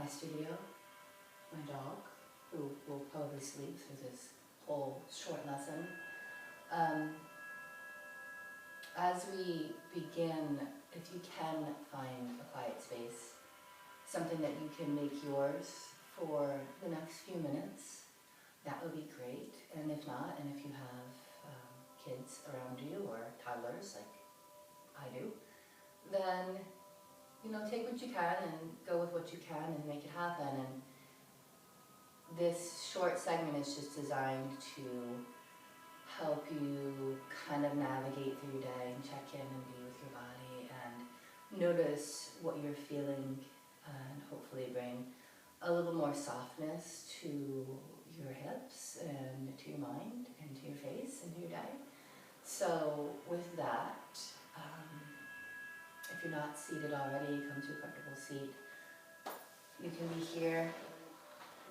studio, my dog, who will probably sleep through this whole short lesson. As we begin, if you can find a quiet space, something that you can make yours for the next few minutes, that would be great. And if not, and if you have kids around you or toddlers like I do, then take what you can and go with what you can and make it happen. And this short segment is just designed to help you kind of navigate through your day and check in and be with your body and notice what you're feeling and hopefully bring a little more softness to your hips and to your mind and to your face and to your day. So with that, if you're not seated already, come to a comfortable seat. You can be here,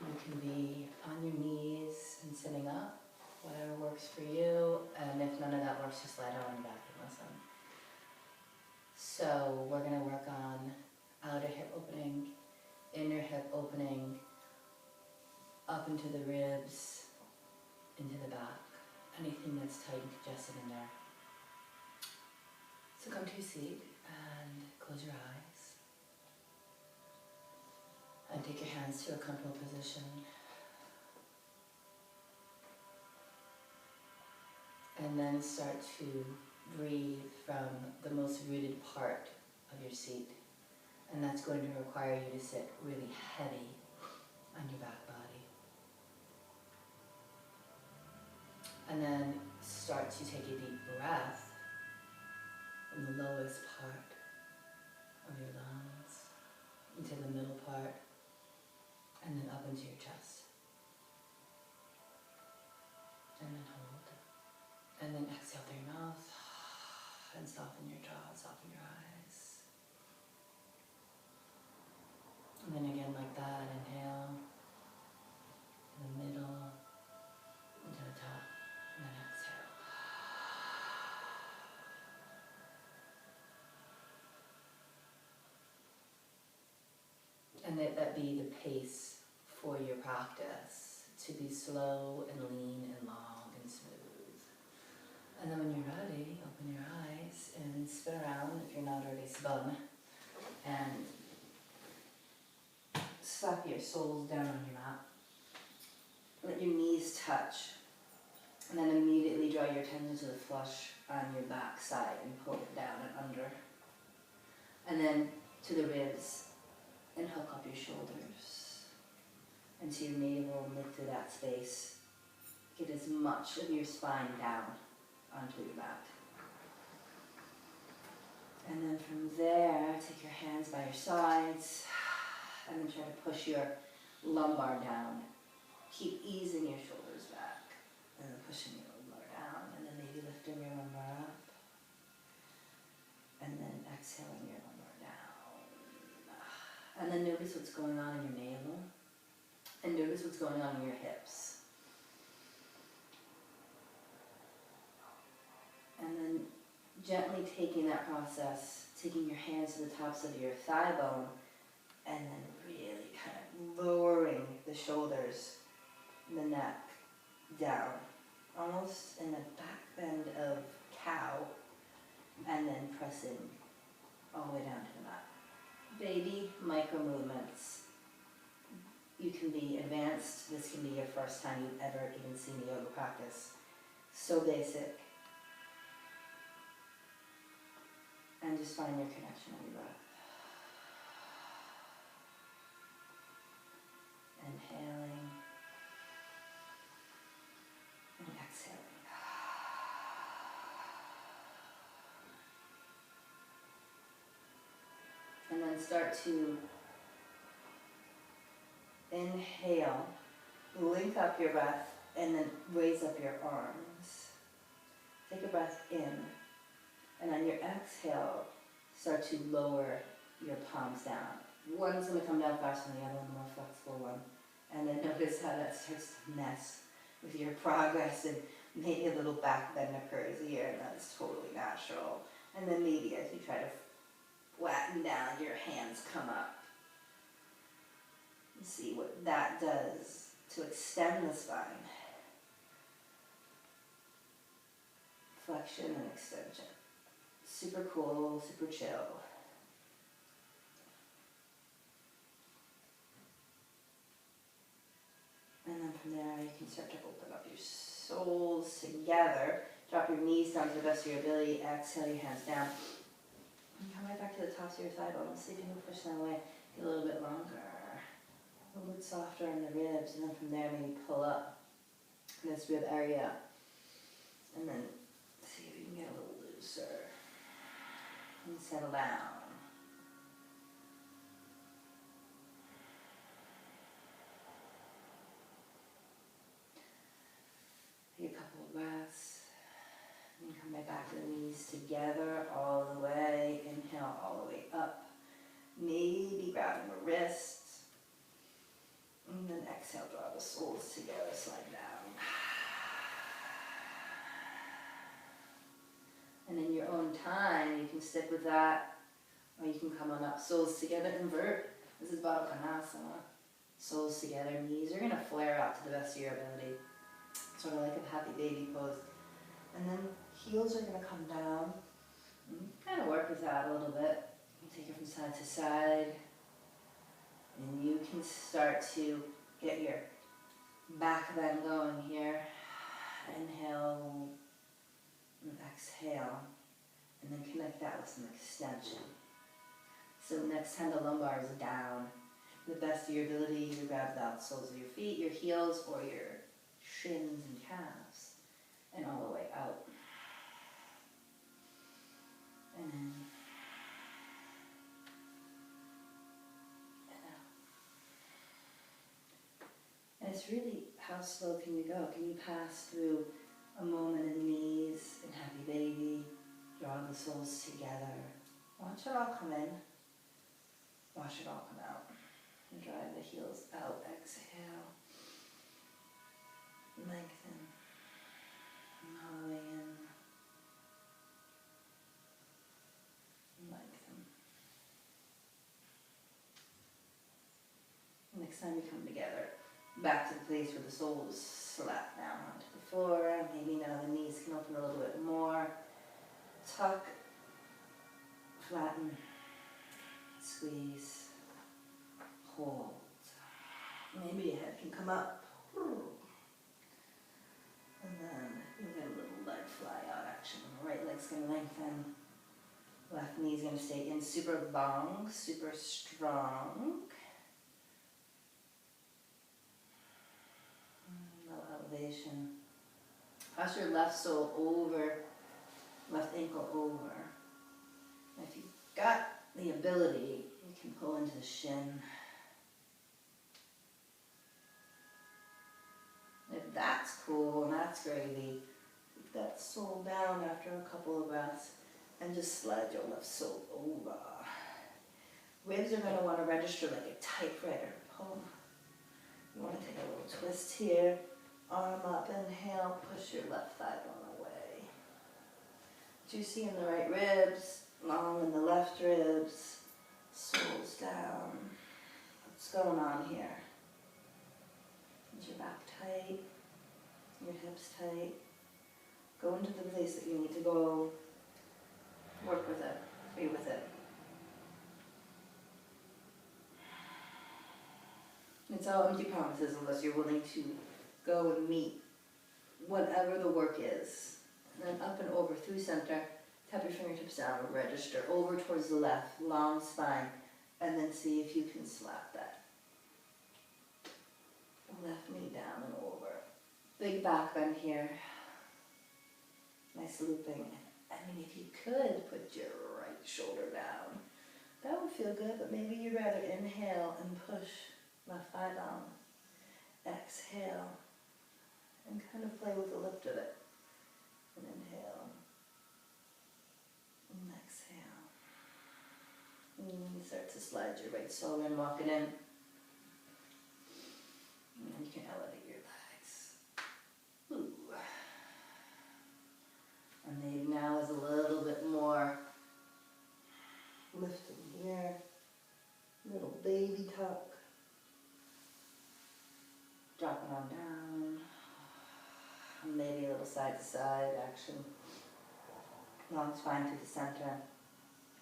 you can be on your knees and sitting up, whatever works for you, and if none of that works, just lie down on your back and listen. So we're going to work on outer hip opening, inner hip opening, up into the ribs, into the back, anything that's tight and congested in there. So come to your seat and close your eyes. And take your hands to a comfortable position. And then start to breathe from the most rooted part of your seat. And that's going to require you to sit really heavy on your back body. And then start to take a deep breath from the lowest part of your lungs into the middle part and then up into your chest. And then hold. And then exhale through your mouth and soften your jaw, soften your eyes. And then again like that, inhale, in the middle, into the top, and then exhale. And let that be the pace for your practice, to be slow and lean and long and smooth. And then when you're ready, open your eyes and spin around if you're not already spun. And slap your soles down on your mat. Let your knees touch. And then immediately draw your attention to the flush on your back side and pull it down and under. And then to the ribs and hook up your shoulders. And to your navel and lift through that space. Get as much of your spine down onto your mat. And then from there, take your hands by your sides and then try to push your lumbar down. Keep easing your shoulders back and then pushing your lumbar down and then maybe lifting your lumbar up and then exhaling your lumbar down. And then notice what's going on in your navel and notice what's going on in your hips. And then gently taking that process, taking your hands to the tops of your thigh bone, and then really kind of lowering the shoulders, the neck down, almost in the back bend of cow, and then pressing all the way down to the mat. Baby micro movements. You can be advanced. This can be your first time you've ever even seen a yoga practice. So basic. And just find your connection with your breath. Inhaling and exhaling. And then start to inhale, link up your breath, and then raise up your arms. Take a breath in. And on your exhale, start to lower your palms down. One's going to come down faster than the other one, the more flexible one. And then notice how that starts to mess with your progress and maybe a little back bend occurs here, and that's totally natural. And then maybe as you try to flatten down, your hands come up. And see what that does to extend the spine. Flexion and extension. Super cool, super chill. And then from there you can start to open up your soles together. Drop your knees down to the best of your ability. Exhale your hands down. And come right back to the tops of your thigh bones. See if you can push them away. Get a little bit longer. A little bit softer on the ribs. And then from there maybe pull up this rib area. And then see if you can get a little looser. And settle down. Take a couple of breaths. And come right back to the knees together all the way. Inhale all the way up. Maybe grabbing the wrists. And then exhale, draw the soles together, slide down. And in your own time, you can stick with that, or you can come on up, soles together, invert. This is Baddha Konasana. Soles together, knees are gonna flare out to the best of your ability. Sort of like a happy baby pose. And then heels are gonna come down. And kind of work with that a little bit. You take it from side to side. And you can start to get your back bend going here. Inhale and exhale. And then connect that with some extension. So next time the lumbar is down, to the best of your ability, you grab the outsoles of your feet, your heels, or your shins and calves. And all the way out. And in. And out. And it's really, how slow can you go? Can you pass through a moment in knees in happy baby? Draw the soles together. Watch it all come in. Watch it all come out. And drive the heels out. Exhale. Lengthen. And all the way in. Lengthen. Next time you come together, back to the place where the soles slap down onto the floor. Maybe now the knees can open a little bit more. Tuck, flatten, squeeze, hold. Maybe your head can come up. And then you'll get a little leg fly out action. Right leg's going to lengthen. Left knee's going to stay in super long, super strong. No elevation. Pass your left sole over, left ankle over. And if you've got the ability, you can pull into the shin. If that's cool and that's gravy, put that sole down after a couple of breaths and just slide your left sole over. Ribs are going to want to register like a typewriter. Pull. You want to take a little twist here. Arm up, inhale, push your left thigh bone away. Juicy in the right ribs, long in the left ribs, soles down. What's going on here? Is your back tight? Your hips tight? Go into the place that you need to go. Work with it. Be with it. It's all empty promises unless you're willing to go and meet whatever the work is. And then up and over through center, tap your fingertips down, register over towards the left, long spine, and then see if you can slap that. Left knee down and over. Big back bend here. Nice looping. I mean, if you could put your right shoulder down, that would feel good, but maybe you'd rather inhale and push left thigh down. Exhale. And kind of play with the lift of it. And inhale. And exhale. And you start to slide your right sole in, walk it in. And then you can elevate your legs. Ooh. And maybe now is a little bit more lifting here. Little baby tuck. Dropping on down. Maybe a little side to side action. Long spine to the center.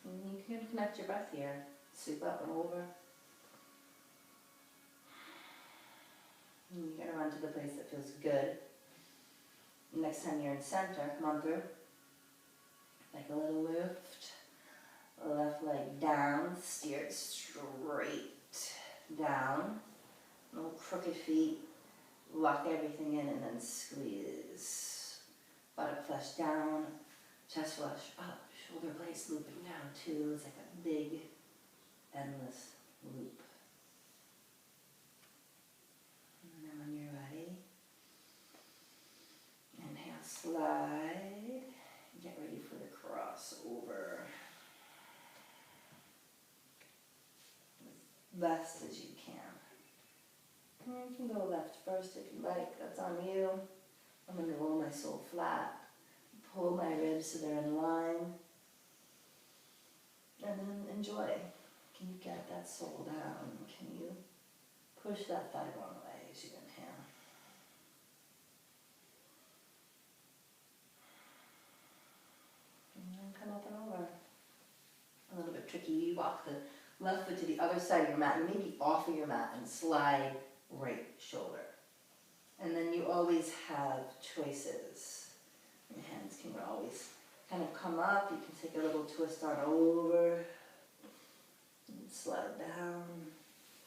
And you can connect your breath here. Sweep up and over. And you're gonna run to the place that feels good. Next time you're in center, come on through. Like a little lift. Left leg down, steer it straight down. No crooked feet. Lock everything in and then squeeze. Buttock flush down, chest flush up, shoulder blades looping down too. It's like a big, endless loop. And then when you're ready, inhale, slide. Get ready for the crossover. As best as you can. And you can go left first if you like, that's on you. I'm going to roll my sole flat, pull my ribs so they're in line, and then enjoy. Can you get that sole down? Can you push that thigh bone away as you inhale? And then come up and over. A little bit tricky, you walk the left foot to the other side of your mat, you may be off of your mat and slide right shoulder. And then you always have choices. Your hands can always kind of come up. You can take a little twist on over. And slide down.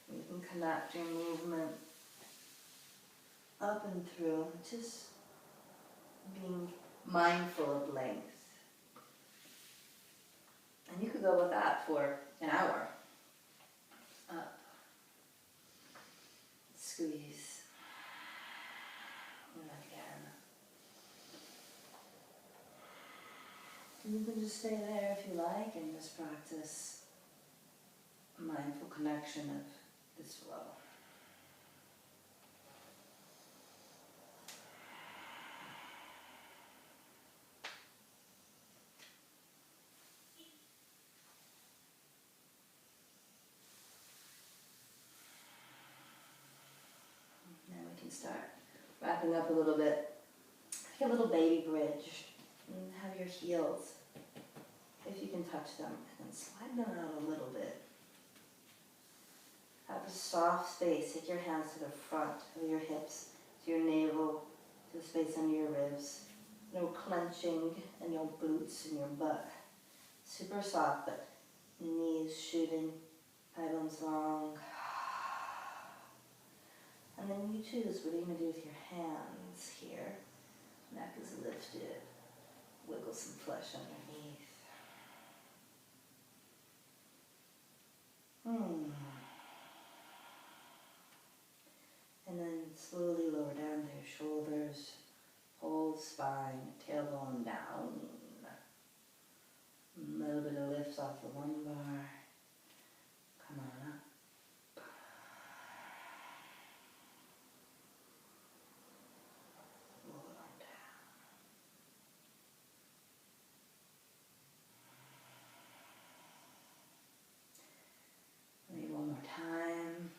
You can connect your movement up and through. Just being mindful of length. And you could go with that for an hour. Up. Squeeze. And again. You can just stay there if you like and just practice a mindful connection of this flow. Now we can start wrapping up a little bit. Take a little baby bridge and have your heels, if you can touch them, and then slide them out a little bit. Have a soft space. Take your hands to the front of your hips, to your navel, to the space under your ribs. No clenching in your boots and your butt. Super soft, but knees shooting, thigh bones long. And then you choose what are you going to do with your hands here. Neck is lifted. Wiggle some flesh underneath. And then slowly lower down to your shoulders. Whole spine, tailbone down. A little bit of lifts off the lumbar. Come on up. Roll it on down. Maybe one more time.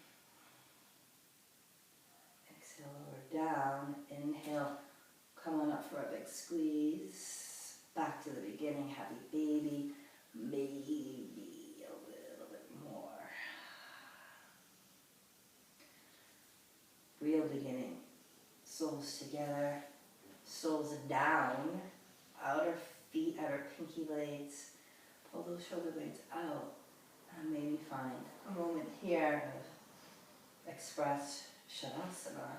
Exhale, lower down. Inhale, come on up for a big squeeze. Back to the beginning, happy baby. Maybe a little bit more. Real beginning. Soles together, soles down. Outer feet, outer pinky blades. Pull those shoulder blades out. And maybe find a moment here of express Shavasana.